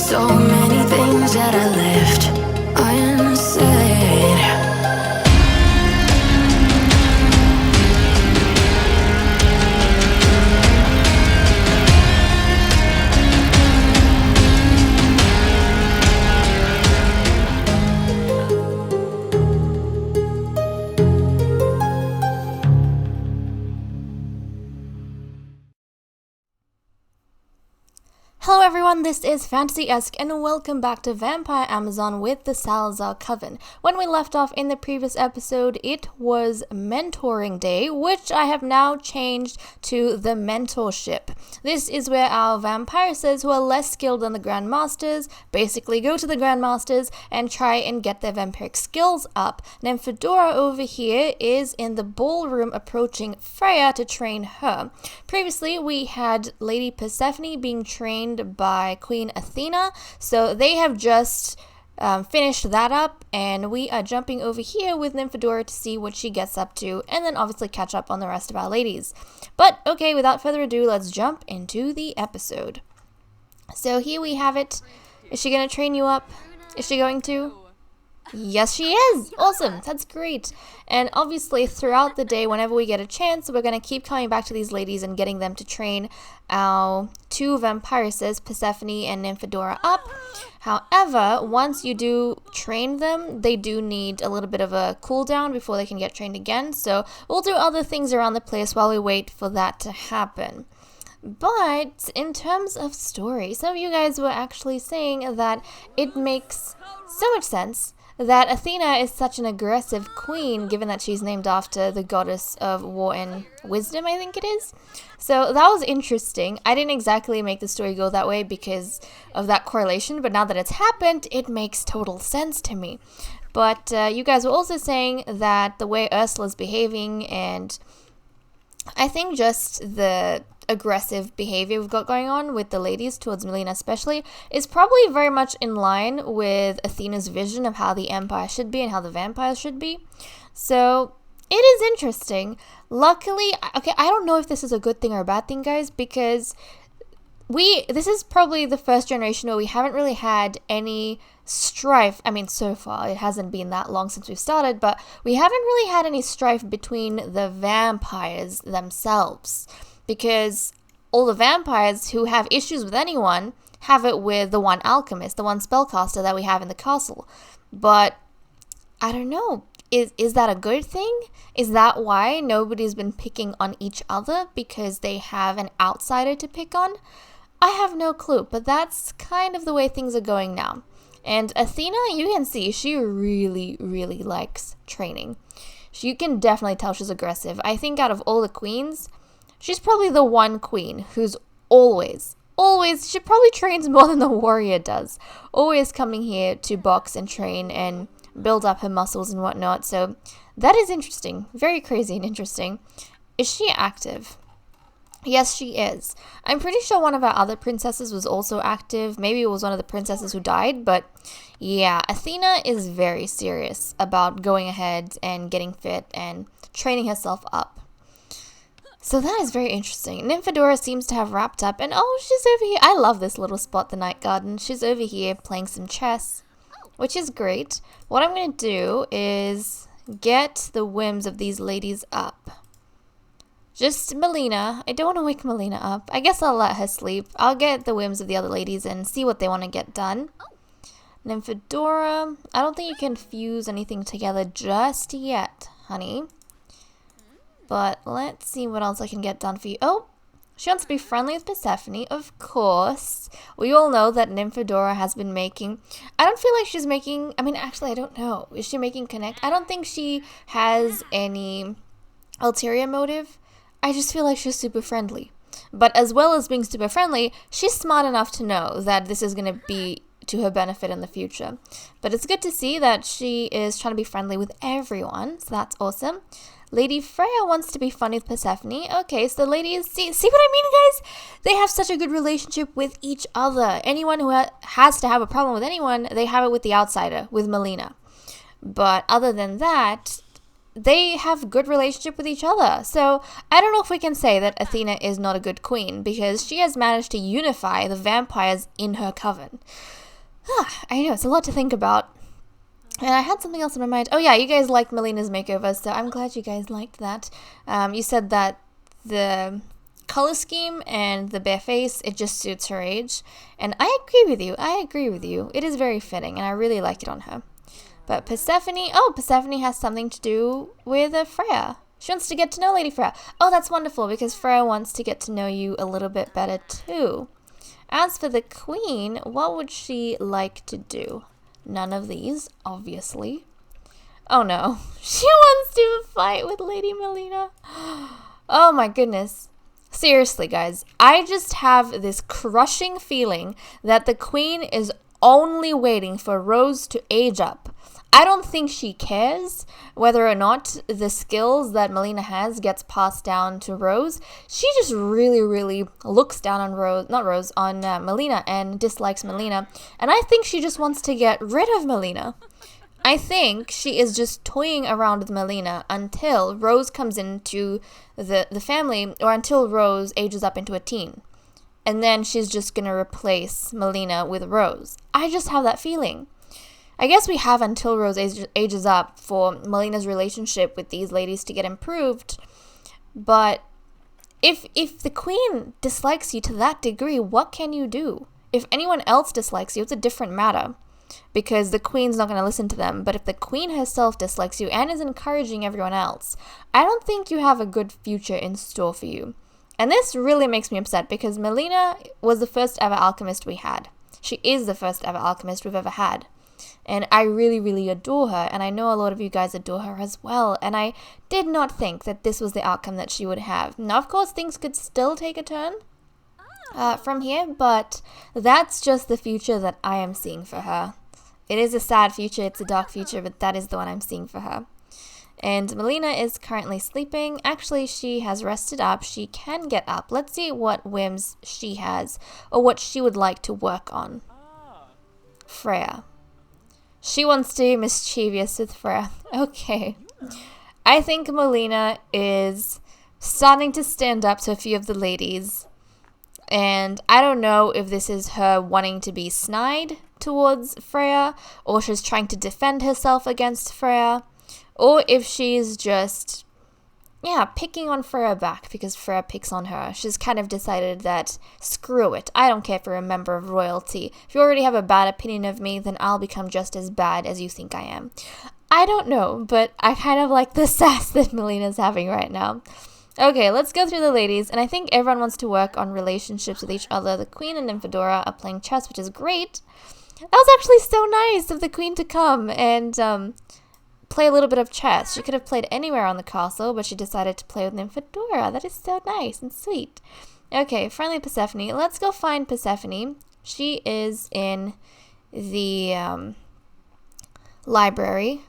So many things that I left unsaid. Hello everyone, this is FantasyEsque and welcome back to Vampire Amazon with the Salazar Coven. When we left off in the previous episode, it was Mentoring Day, which I have now changed to the Mentorship. This is where our vampiresses who are less skilled than the Grandmasters basically go to the Grandmasters and try and get their vampiric skills up. And Fedora over here is in the ballroom approaching Freya to train her. Previously, we had Lady Persephone being trained by Queen Athena, so they have just finished that up, and we are jumping over here with Nymphadora to see what she gets up to, and then obviously catch up on the rest of our ladies. But okay, without further ado, let's jump into the episode. So here we have it. Is she going to train you up? Is she going to? Yes, she is! Awesome! That's great! And obviously, throughout the day, whenever we get a chance, we're going to keep coming back to these ladies and getting them to train our two vampiresses, Persephone and Nymphadora, up. However, once you do train them, they do need a little bit of a cooldown before they can get trained again. So we'll do other things around the place while we wait for that to happen. But in terms of story, some of you guys were actually saying that it makes so much sense that Athena is such an aggressive queen, given that she's named after the goddess of war and wisdom, I think it is. So that was interesting. I didn't exactly make the story go that way because of that correlation, but now that it's happened, it makes total sense to me. But you guys were also saying that the way Ursula's behaving, and I think just the aggressive behavior we've got going on with the ladies towards Melina especially is probably very much in line with Athena's vision of how the Empire should be and how the vampires should be. So it is interesting. Luckily, okay, I don't know if this is a good thing or a bad thing, guys, because this is probably the first generation where we haven't really had any strife. I mean, so far, it hasn't been that long since we've started, but we haven't really had any strife between the vampires themselves. Because all the vampires who have issues with anyone have it with the one alchemist, the one spellcaster that we have in the castle. But I don't know. Is that a good thing? Is that why nobody's been picking on each other? Because they have an outsider to pick on? I have no clue, but that's kind of the way things are going now. And Athena, you can see, she really, really likes training. You can definitely tell she's aggressive. I think out of all the queens, she's probably the one queen who's always, she probably trains more than the warrior does. Always coming here to box and train and build up her muscles and whatnot. So that is interesting. Very crazy and interesting. Is she active? Yes, she is. I'm pretty sure one of our other princesses was also active. Maybe it was one of the princesses who died. But yeah, Athena is very serious about going ahead and getting fit and training herself up. So that is very interesting. Nymphadora seems to have wrapped up, and oh, she's over here. I love this little spot, the night garden. She's over here playing some chess, which is great. What I'm going to do is get the whims of these ladies up. Just Melina. I don't want to wake Melina up. I guess I'll let her sleep. I'll get the whims of the other ladies and see what they want to get done. Nymphadora, I don't think you can fuse anything together just yet, honey. But let's see what else I can get done for you. Oh, she wants to be friendly with Persephone, of course. We all know that Nymphadora has been making... I don't feel like she's making... I mean, actually, I don't know. Is she making connect? I don't think she has any ulterior motive. I just feel like she's super friendly. But as well as being super friendly, she's smart enough to know that this is going to be to her benefit in the future. But it's good to see that she is trying to be friendly with everyone. So that's awesome. Lady Freya wants to be funny with Persephone. Okay, so the ladies, see what I mean, guys? They have such a good relationship with each other. Anyone who has to have a problem with anyone, they have it with the outsider, with Melina. But other than that, they have good relationship with each other. So I don't know if we can say that Athena is not a good queen, because she has managed to unify the vampires in her coven. I know, it's a lot to think about. And I had something else in my mind. Oh yeah, you guys liked Melina's makeover, so I'm glad you guys liked that. You said that the color scheme and the bare face, it just suits her age. And I agree with you. It is very fitting, and I really like it on her. But Persephone has something to do with Freya. She wants to get to know Lady Freya. Oh, that's wonderful, because Freya wants to get to know you a little bit better too. As for the queen, what would she like to do? None of these, obviously. Oh no, she wants to fight with Lady Melina. Oh my goodness. Seriously, guys, I just have this crushing feeling that the queen is only waiting for Rose to age up. I don't think she cares whether or not the skills that Melina has gets passed down to Rose. She just really, really looks down on Melina, and dislikes Melina. And I think she just wants to get rid of Melina. I think she is just toying around with Melina until Rose comes into the family, or until Rose ages up into a teen. And then she's just going to replace Melina with Rose. I just have that feeling. I guess we have until Rose ages up for Melina's relationship with these ladies to get improved. But if the queen dislikes you to that degree, what can you do? If anyone else dislikes you, it's a different matter, because the queen's not going to listen to them. But if the queen herself dislikes you and is encouraging everyone else, I don't think you have a good future in store for you. And this really makes me upset, because Melina was the first ever alchemist we had. She is the first ever alchemist we've ever had. And I really, really adore her, and I know a lot of you guys adore her as well, and I did not think that this was the outcome that she would have. Now, of course, things could still take a turn from here, but that's just the future that I am seeing for her. It is a sad future, it's a dark future, but that is the one I'm seeing for her. And Melina is currently sleeping. Actually, she has rested up. She can get up. Let's see what whims she has, or what she would like to work on. Freya. She wants to be mischievous with Freya. Okay. I think Melina is starting to stand up to a few of the ladies. And I don't know if this is her wanting to be snide towards Freya, or she's trying to defend herself against Freya, or if she's just, picking on Freya back because Freya picks on her. She's kind of decided that, screw it, I don't care if you're a member of royalty. If you already have a bad opinion of me, then I'll become just as bad as you think I am. I don't know, but I kind of like the sass that Melina's having right now. Okay, let's go through the ladies, and I think everyone wants to work on relationships with each other. The queen and Nymphadora are playing chess, which is great. That was actually so nice of the queen to come and play a little bit of chess. She could have played anywhere on the castle, but she decided to play with Nymphadora. That is so nice and sweet. Okay, friendly Persephone. Let's go find Persephone. She is in the library.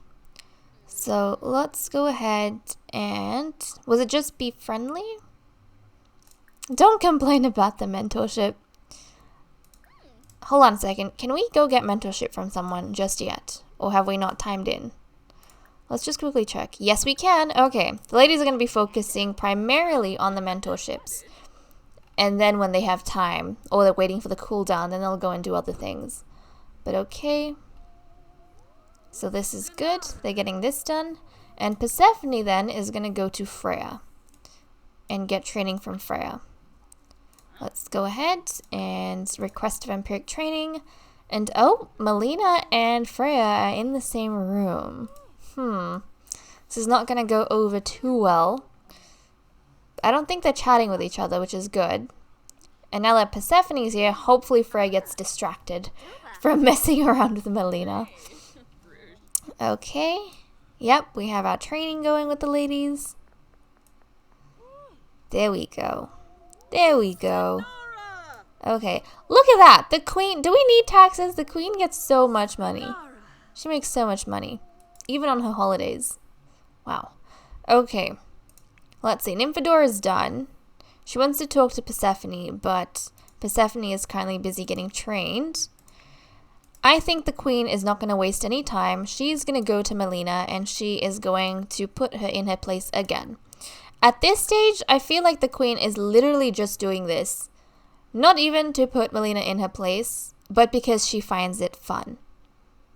So let's go ahead and... Was it just be friendly? Don't complain about the mentorship. Hold on a second. Can we go get mentorship from someone just yet? Or have we not timed in? Let's just quickly check. Yes, we can. Okay. The ladies are going to be focusing primarily on the mentorships. And then when they have time, or they're waiting for the cooldown, then they'll go and do other things. But okay. So this is good. They're getting this done. And Persephone then is going to go to Freya and get training from Freya. Let's go ahead and request vampiric training. And oh, Melina and Freya are in the same room. This is not going to go over too well. I don't think they're chatting with each other, which is good. And now that Persephone's here, hopefully Freya gets distracted from messing around with Melina. Okay. Yep, we have our training going with the ladies. There we go. There we go. Okay, look at that. The queen, do we need taxes? The queen gets so much money. She makes so much money. Even on her holidays. Wow. Okay. Let's see. Nymphadora is done. She wants to talk to Persephone, but Persephone is currently busy getting trained. I think the queen is not going to waste any time. She's going to go to Melina and she is going to put her in her place again. At this stage, I feel like the queen is literally just doing this, not even to put Melina in her place, but because she finds it fun.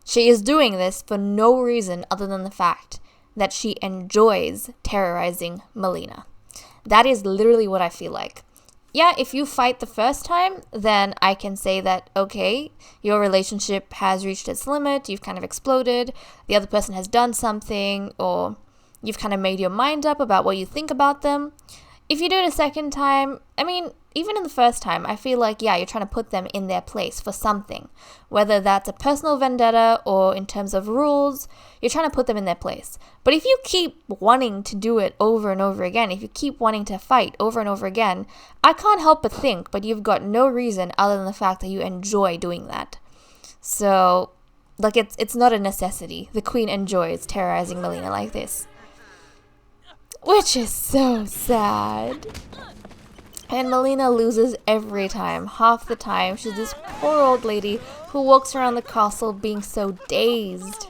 She is doing this for no reason other than the fact that she enjoys terrorizing Melina. That is literally what I feel like. Yeah, if you fight the first time, then I can say that, okay, your relationship has reached its limit, you've kind of exploded, the other person has done something, or you've kind of made your mind up about what you think about them. If you do it a second time, I mean, even in the first time, I feel like, yeah, you're trying to put them in their place for something. Whether that's a personal vendetta or in terms of rules, you're trying to put them in their place. But if you keep wanting to do it over and over again, if you keep wanting to fight over and over again, I can't help but think, but you've got no reason other than the fact that you enjoy doing that. So, like, it's not a necessity. The queen enjoys terrorizing Melina like this. Which is so sad. And Melina loses every time, half the time. She's this poor old lady who walks around the castle being so dazed.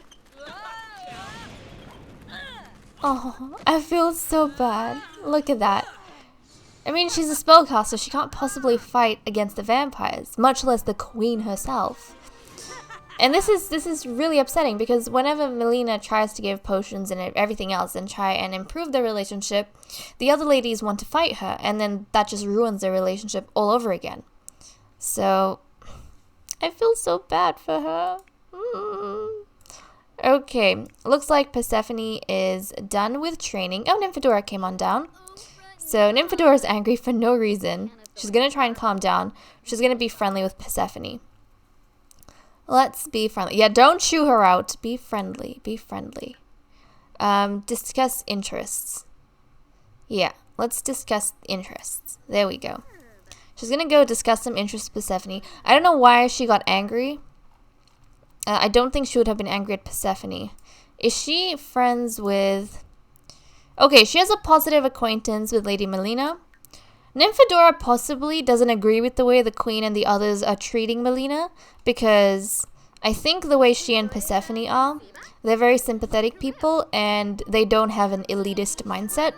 Oh, I feel so bad. Look at that. I mean, she's a spellcaster. She can't possibly fight against the vampires, much less the queen herself. And this is really upsetting because whenever Melina tries to give potions and everything else and try and improve their relationship, the other ladies want to fight her, and then that just ruins their relationship all over again. So, I feel so bad for her. Okay, looks like Persephone is done with training. Oh, Nymphadora came on down. So, Nymphadora is angry for no reason. She's going to try and calm down. She's going to be friendly with Persephone. Let's be friendly. Yeah, don't chew her out. Be friendly. Be friendly. Discuss interests. Yeah, let's discuss interests. There we go. She's gonna go discuss some interests with Persephone. I don't know why she got angry. I don't think she would have been angry at Persephone. Is she friends with... Okay, she has a positive acquaintance with Lady Melina. Nymphadora possibly doesn't agree with the way the queen and the others are treating Melina, because I think the way she and Persephone are, they're very sympathetic people and they don't have an elitist mindset.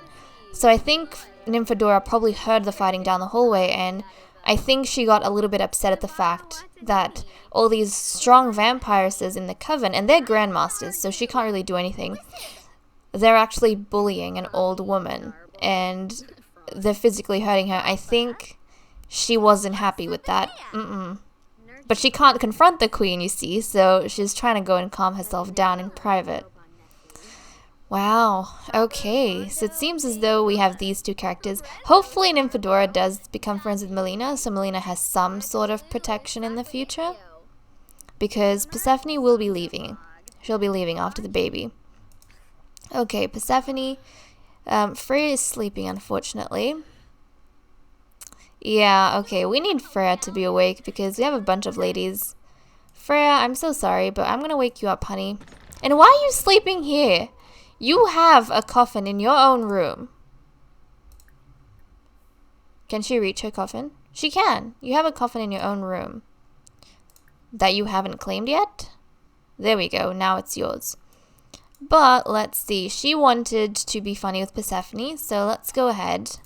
So I think Nymphadora probably heard the fighting down the hallway, and I think she got a little bit upset at the fact that all these strong vampiresses in the coven, and they're grandmasters, so she can't really do anything, they're actually bullying an old woman, and they're physically hurting her. I think she wasn't happy with that. But she can't confront the queen, you see, so she's trying to go and calm herself down in private. Wow, okay, so it seems as though we have these two characters. Hopefully Nymphadora does become friends with Melina, so Melina has some sort of protection in the future. Because Persephone will be leaving. She'll be leaving after the baby. Okay, Persephone... Freya is sleeping, unfortunately. Yeah, okay, we need Freya to be awake because we have a bunch of ladies. Freya, I'm so sorry, but I'm gonna wake you up, honey. And why are you sleeping here? You have a coffin in your own room. Can she reach her coffin? She can. You have a coffin in your own room. That you haven't claimed yet? There we go, now it's yours. But, let's see, she wanted to be funny with Persephone, so let's go ahead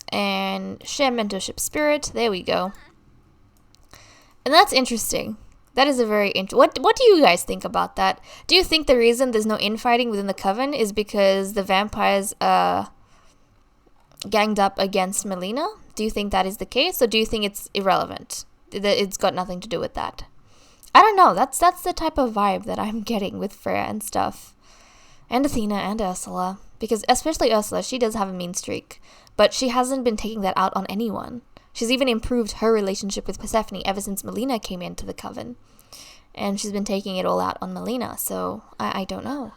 and share mentorship spirit. There we go. And that's interesting. That is a very interesting... What do you guys think about that? Do you think the reason there's no infighting within the coven is because the vampires ganged up against Melina? Do you think that is the case, or do you think it's irrelevant? That it's got nothing to do with that? I don't know, that's the type of vibe that I'm getting with Freya and stuff. And Athena and Ursula. Because especially Ursula, she does have a mean streak. But she hasn't been taking that out on anyone. She's even improved her relationship with Persephone ever since Melina came into the coven. And she's been taking it all out on Melina, so I don't know.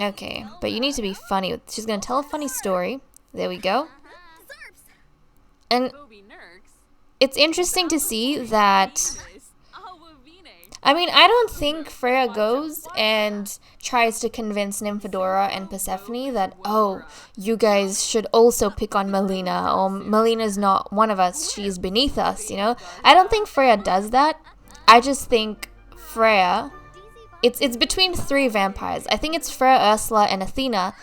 Okay, but you need to be funny. She's going to tell a funny story. There we go. And... it's interesting to see that I mean, I don't think Freya goes and tries to convince Nymphadora and Persephone that, oh, you guys should also pick on Melina, or Melina's not one of us, she's beneath us, you know? I don't think Freya does that. I just think Freya, it's between 3 vampires. I think it's Freya, Ursula, and Athena.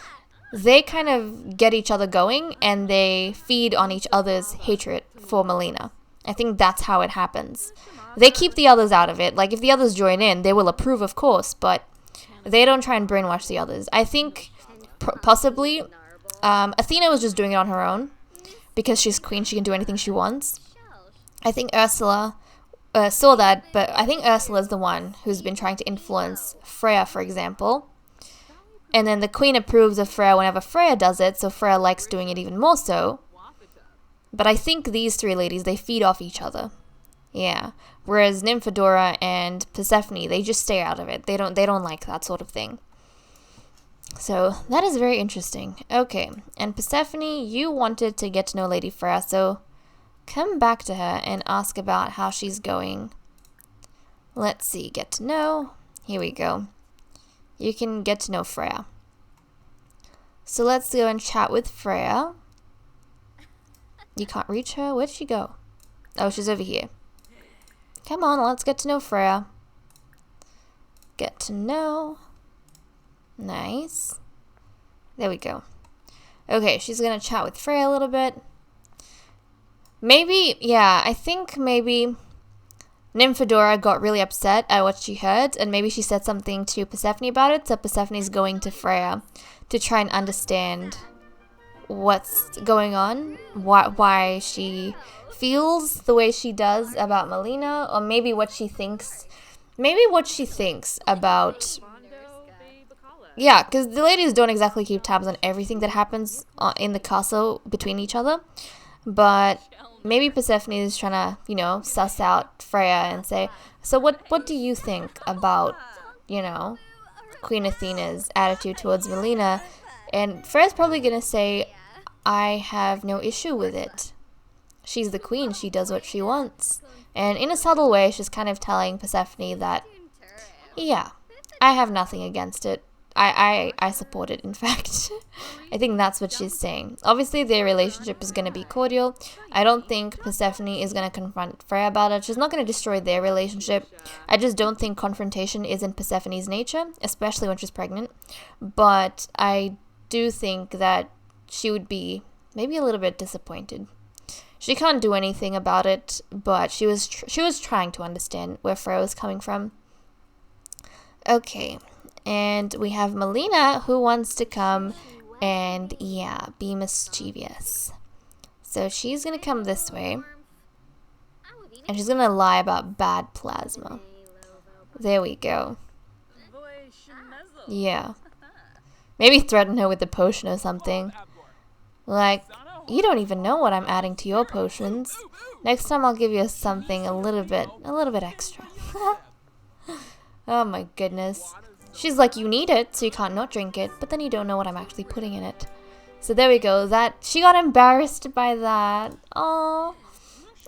They kind of get each other going, and they feed on each other's hatred for Melina. I think that's how it happens. They keep the others out of it. Like, if the others join in, they will approve, of course, but they don't try and brainwash the others. I think, possibly, Athena was just doing it on her own. Because she's queen, she can do anything she wants. I think Ursula saw that, but I think Ursula is the one who's been trying to influence Freya, for example. And then the queen approves of Freya whenever Freya does it, so Freya likes doing it even more so. But I think these 3 ladies, they feed off each other. Yeah. Whereas Nymphadora and Persephone, they just stay out of it. They don't like that sort of thing. So that is very interesting. Okay. And Persephone, you wanted to get to know Lady Freya, so come back to her and ask about how she's going. Let's see. Get to know. Here we go. You can get to know Freya. So let's go and chat with Freya. You can't reach her? Where'd she go? Oh, she's over here. Come on, let's get to know Freya. Get to know. Nice. There we go. Okay, she's gonna chat with Freya a little bit. Maybe, yeah, I think maybe Nymphadora got really upset at what she heard, and maybe she said something to Persephone about it, so Persephone's going to Freya to try and understand what's going on, why she feels the way she does about Melina, or maybe what she thinks about, yeah, because the ladies don't exactly keep tabs on everything that happens in the castle between each other, but maybe Persephone is trying to, you know, suss out Freya and say, so what do you think about, you know, Queen Athena's attitude towards Melina? And Freya's probably gonna say, I have no issue with it. She's the queen, she does what she wants. And in a subtle way, she's kind of telling Persephone that, yeah, I have nothing against it. I support it, in fact. I think that's what she's saying. Obviously, their relationship is going to be cordial. I don't think Persephone is going to confront Freya about it. She's not going to destroy their relationship. I just don't think confrontation is in Persephone's nature, especially when she's pregnant. But I do think that she would be maybe a little bit disappointed. She can't do anything about it, but she was trying to understand where Freya was coming from. Okay, and we have Melina, who wants to come and, yeah, be mischievous. So she's going to come this way, and she's going to lie about bad plasma. There we go. Yeah. Maybe threaten her with the potion or something. Like, you don't even know what I'm adding to your potions. Next time I'll give you something a little bit extra. Oh my goodness. She's like, you need it, so you can't not drink it, but then you don't know what I'm actually putting in it. So there we go. She got embarrassed by that. Oh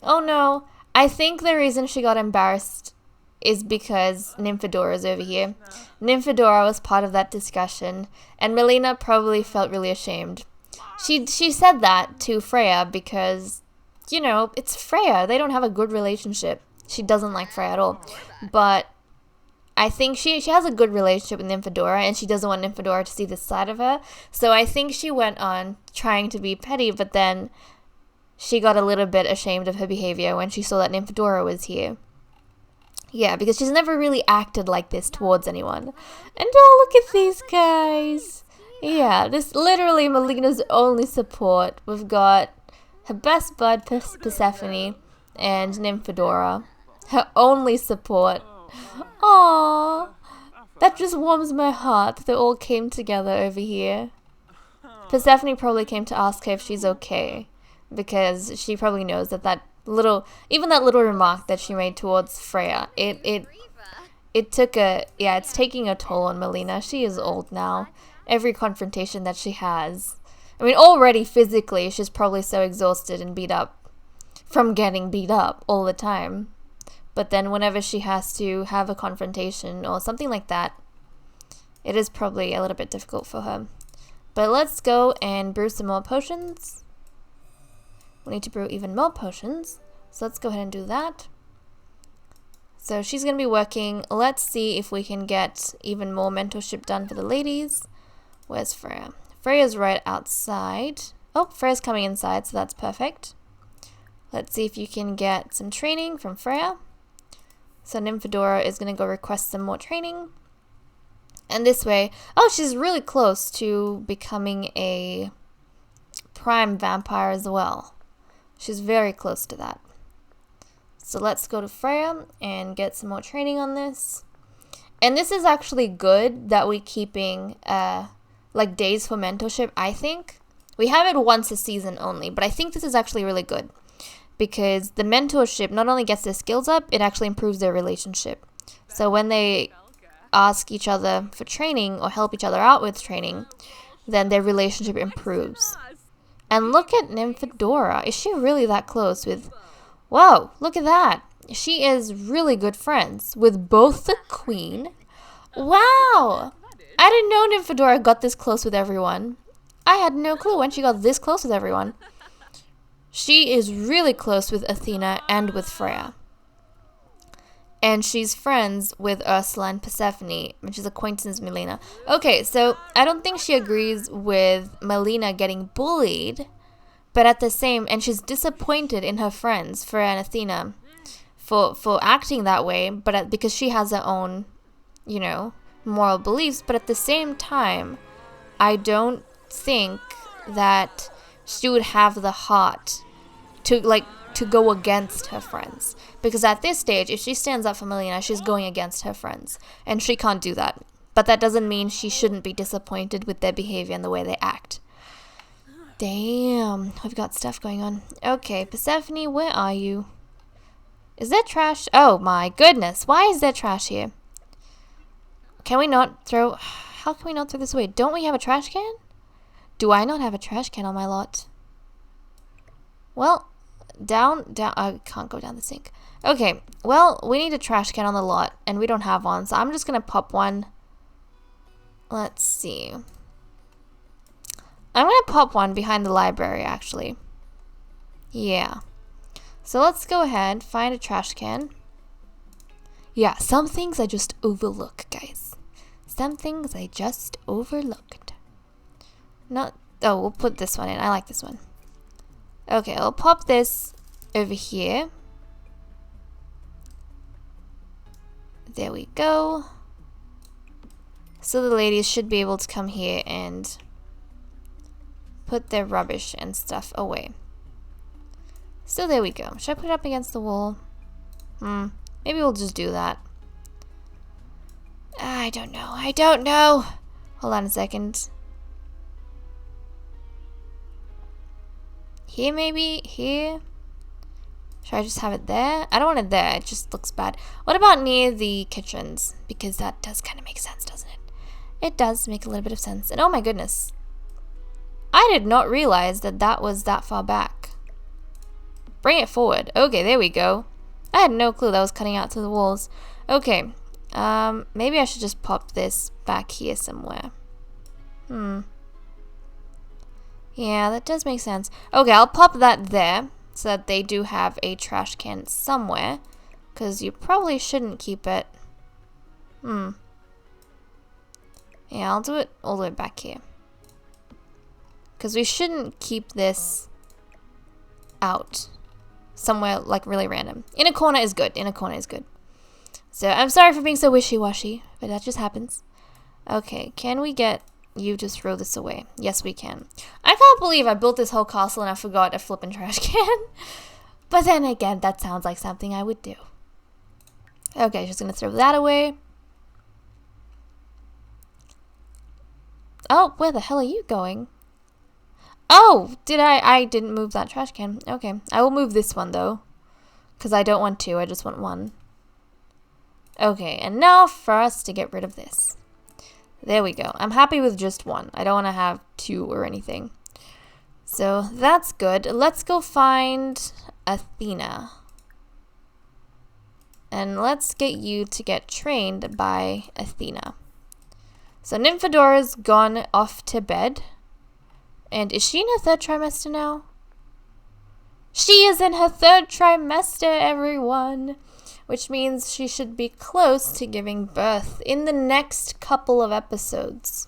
no. I think the reason she got embarrassed is because Nymphadora is over here. Nymphadora was part of that discussion, and Melina probably felt really ashamed. She said that to Freya because, you know, it's Freya. They don't have a good relationship. She doesn't like Freya at all. But I think she has a good relationship with Nymphadora, and she doesn't want Nymphadora to see this side of her. So I think she went on trying to be petty, but then she got a little bit ashamed of her behavior when she saw that Nymphadora was here. Yeah, because she's never really acted like this towards anyone. And oh, look at these guys. Yeah, this literally Melina's only support. We've got her best bud, Persephone, and Nymphadora. Her only support. Aww, that just warms my heart that they all came together over here. Persephone probably came to ask her if she's okay, because she probably knows that little remark that she made towards Freya, it took it's taking a toll on Melina. She is old now. Every confrontation that she has, I mean, already physically, she's probably so exhausted and beat up from getting beat up all the time. But then whenever she has to have a confrontation or something like that, it is probably a little bit difficult for her. But let's go and brew some more potions. We need to brew even more potions. So let's go ahead and do that. So she's going to be working. Let's see if we can get even more mentorship done for the ladies. Where's Freya? Freya's right outside. Oh, Freya's coming inside, so that's perfect. Let's see if you can get some training from Freya. So Nymphadora is going to go request some more training. And this way, oh, she's really close to becoming a prime vampire as well. She's very close to that. So let's go to Freya and get some more training on this. And this is actually good that we're keeping like days for mentorship, I think. We have it once a season only, but I think this is actually really good. Because the mentorship not only gets their skills up, it actually improves their relationship. So when they ask each other for training or help each other out with training, then their relationship improves. And look at Nymphadora. Is she really that close with... Whoa, look at that. She is really good friends with both the queen. Wow. I didn't know Nymphadora got this close with everyone. I had no clue when she got this close with everyone. She is really close with Athena and with Freya. And she's friends with Ursula and Persephone, which is acquaintance Melina. Okay, so I don't think she agrees with Melina getting bullied. But at the same, and she's disappointed in her friends, Freya and Athena, for acting that way, but because she has her own, you know, moral beliefs. But at the same time, I don't think that she would have the heart to go against her friends. Because at this stage, if she stands up for Melina, she's going against her friends. And she can't do that. But that doesn't mean she shouldn't be disappointed with their behavior and the way they act. Damn, we've got stuff going on. Okay, Persephone, where are you? Is there trash? Oh my goodness, why is there trash here? Can we not throw... How can we not throw this away? Don't we have a trash can? Do I not have a trash can on my lot? Well, down... I can't go down the sink. Okay, well, we need a trash can on the lot, and we don't have one, so I'm just gonna pop one. Let's see... I'm going to pop one behind the library, actually. Yeah. So let's go ahead, find a trash can. Yeah, some things I just overlook, guys. Some things I just overlooked. Not... Oh, we'll put this one in. I like this one. Okay, I'll pop this over here. There we go. So the ladies should be able to come here and... put their rubbish and stuff away. So there we go. Should I put it up against the wall? Maybe we'll just do that. I don't know. I don't know. Hold on a second. Here maybe? Here? Should I just have it there? I don't want it there. It just looks bad. What about near the kitchens? Because that does kind of make sense, doesn't it? It does make a little bit of sense. And oh my goodness. I did not realize that that was that far back. Bring it forward. Okay, there we go. I had no clue that was cutting out to the walls. Okay. Maybe I should just pop this back here somewhere. Yeah, that does make sense. Okay, I'll pop that there so that they do have a trash can somewhere. Because you probably shouldn't keep it. Yeah, I'll do it all the way back here. Because we shouldn't keep this out somewhere like really random. In a corner is good. In a corner is good. So I'm sorry for being so wishy-washy, but that just happens. Okay, can we get you to throw this away? Yes, we can. I can't believe I built this whole castle and I forgot a flippin' trash can. But then again, that sounds like something I would do. Okay, just gonna throw that away. Oh, where the hell are you going? Oh, I didn't move that trash can. Okay, I will move this one though. Because I don't want two, I just want one. Okay, and now for us to get rid of this. There we go. I'm happy with just one. I don't want to have two or anything. So that's good. Let's go find Athena. And let's get you to get trained by Athena. So Nymphadora's gone off to bed. And is she in her 3rd trimester now? She is in her 3rd trimester, everyone! Which means she should be close to giving birth in the next couple of episodes.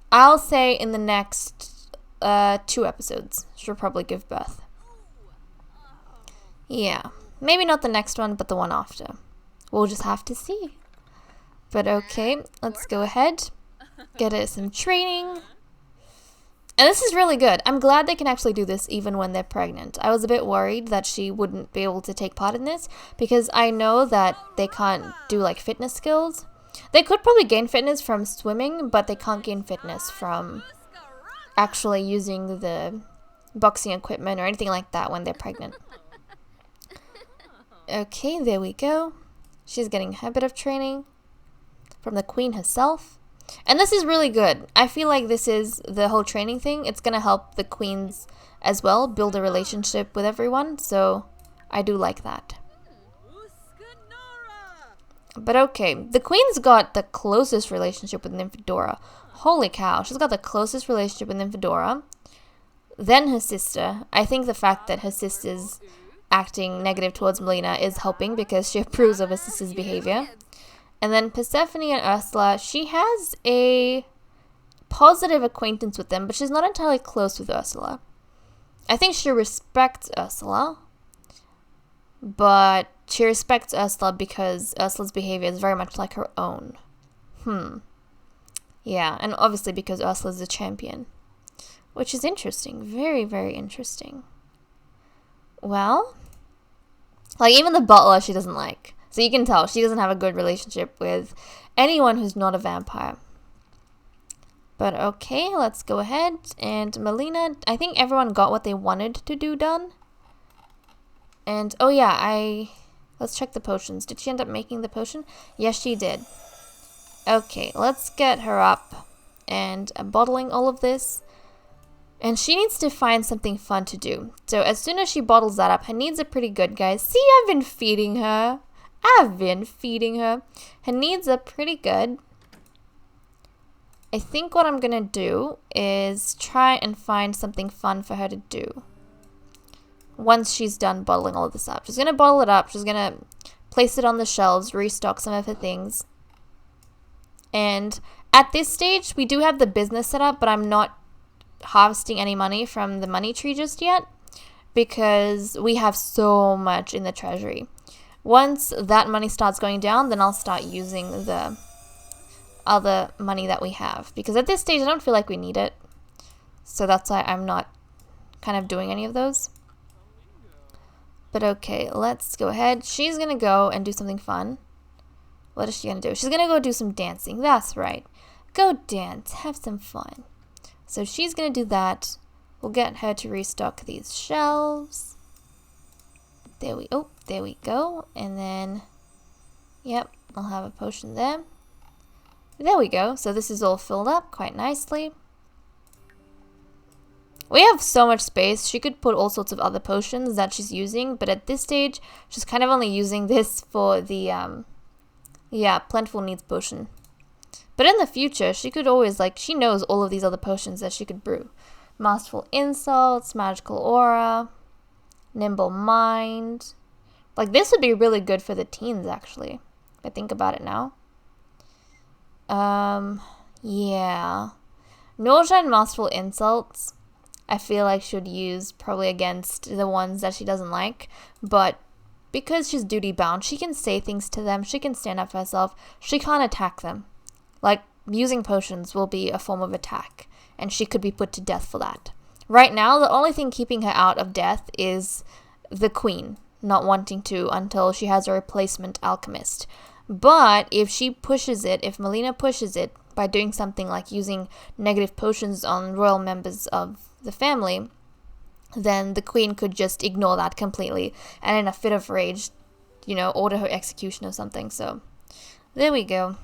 I'll say in the next 2 episodes, she'll probably give birth. Yeah, maybe not the next one, but the one after. We'll just have to see. But okay, let's go ahead, get her some training. And this is really good. I'm glad they can actually do this even when they're pregnant. I was a bit worried that she wouldn't be able to take part in this because I know that they can't do like fitness skills. They could probably gain fitness from swimming, but they can't gain fitness from actually using the boxing equipment or anything like that when they're pregnant. Okay, there we go. She's getting a bit of training from the queen herself. And this is really good. I feel like this is the whole training thing. It's going to help the queens as well build a relationship with everyone. So I do like that. But okay, the queen's got the closest relationship with Nymphadora. Holy cow, she's got the closest relationship with Nymphadora. Then her sister. I think the fact that her sister's acting negative towards Melina is helping because she approves of her sister's behavior. And then Persephone and Ursula, she has a positive acquaintance with them, but she's not entirely close with Ursula. I think she respects Ursula, but she respects Ursula because Ursula's behavior is very much like her own. Yeah, and obviously because Ursula's a champion, which is interesting. Very, very interesting. Well, like even the butler she doesn't like. So you can tell she doesn't have a good relationship with anyone who's not a vampire. But okay, let's go ahead. And Melina, I think everyone got what they wanted to do done. And oh yeah, let's check the potions. Did she end up making the potion? Yes, she did. Okay, let's get her up and bottling all of this. And she needs to find something fun to do. So as soon as she bottles that up, her needs are pretty good, guys. See, I've been feeding her. Her needs are pretty good. I think what I'm gonna do is try and find something fun for her to do once she's done bottling all of this up. She's gonna bottle it up. She's gonna place it on the shelves, restock some of her things. And at this stage, we do have the business set up, but I'm not harvesting any money from the money tree just yet because we have so much in the treasury. Once that money starts going down, then I'll start using the other money that we have. Because at this stage, I don't feel like we need it. So that's why I'm not kind of doing any of those. But okay, let's go ahead. She's going to go and do something fun. What is she going to do? She's going to go do some dancing. That's right. Go dance. Have some fun. So she's going to do that. We'll get her to restock these shelves. There we go. And then, yep, I'll have a potion there. There we go. So this is all filled up quite nicely. We have so much space. She could put all sorts of other potions that she's using, but at this stage, she's kind of only using this for the, Plentiful Needs potion. But in the future, she could always, she knows all of these other potions that she could brew. Masterful Insults, Magical Aura, Nimble Mind. This would be really good for the teens, actually, if I think about it now. Yeah. Nausea and Masterful Insults, I feel like should use probably against the ones that she doesn't like, but because she's duty bound, she can say things to them, she can stand up for herself, she can't attack them. Using potions will be a form of attack, and she could be put to death for that. Right now, the only thing keeping her out of death is the queen not wanting to until she has a replacement alchemist. But if she pushes it, if Melina pushes it by doing something like using negative potions on royal members of the family, then the queen could just ignore that completely and in a fit of rage, order her execution or something. So there we go.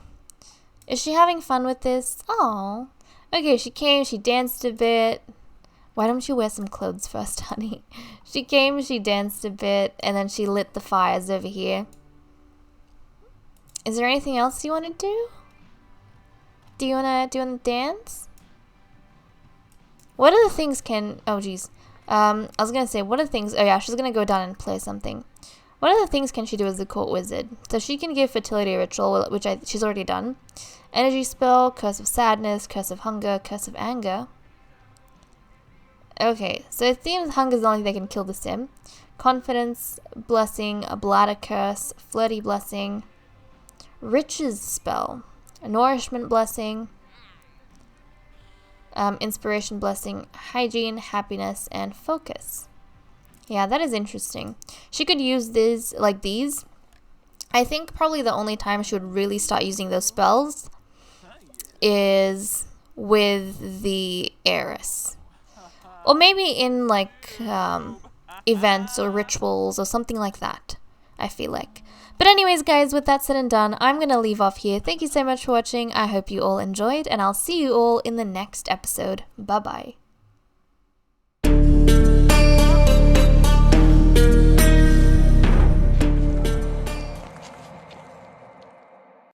Is she having fun with this? Oh, okay, she came, she danced a bit. Why don't you wear some clothes first, honey? She came, she danced a bit, and then she lit the fires over here. Is there anything else you want to do? Do you wanna dance? What other things can? Oh geez. I was gonna say, what are things? Oh yeah, she's gonna go down and play something. What other things can she do as the court wizard? So she can give fertility ritual, which she's already done. Energy spell, curse of sadness, curse of hunger, curse of anger. Okay, so it seems hunger is the only thing that can kill the sim. Confidence blessing, a bladder curse, flirty blessing, riches spell, a nourishment blessing, inspiration blessing, hygiene, happiness, and focus. Yeah, that is interesting. She could use these. I think probably the only time she would really start using those spells is with the heiress. Or maybe in events or rituals or something like that, I feel like. But anyways, guys, with that said and done, I'm going to leave off here. Thank you so much for watching. I hope you all enjoyed, and I'll see you all in the next episode. Bye-bye.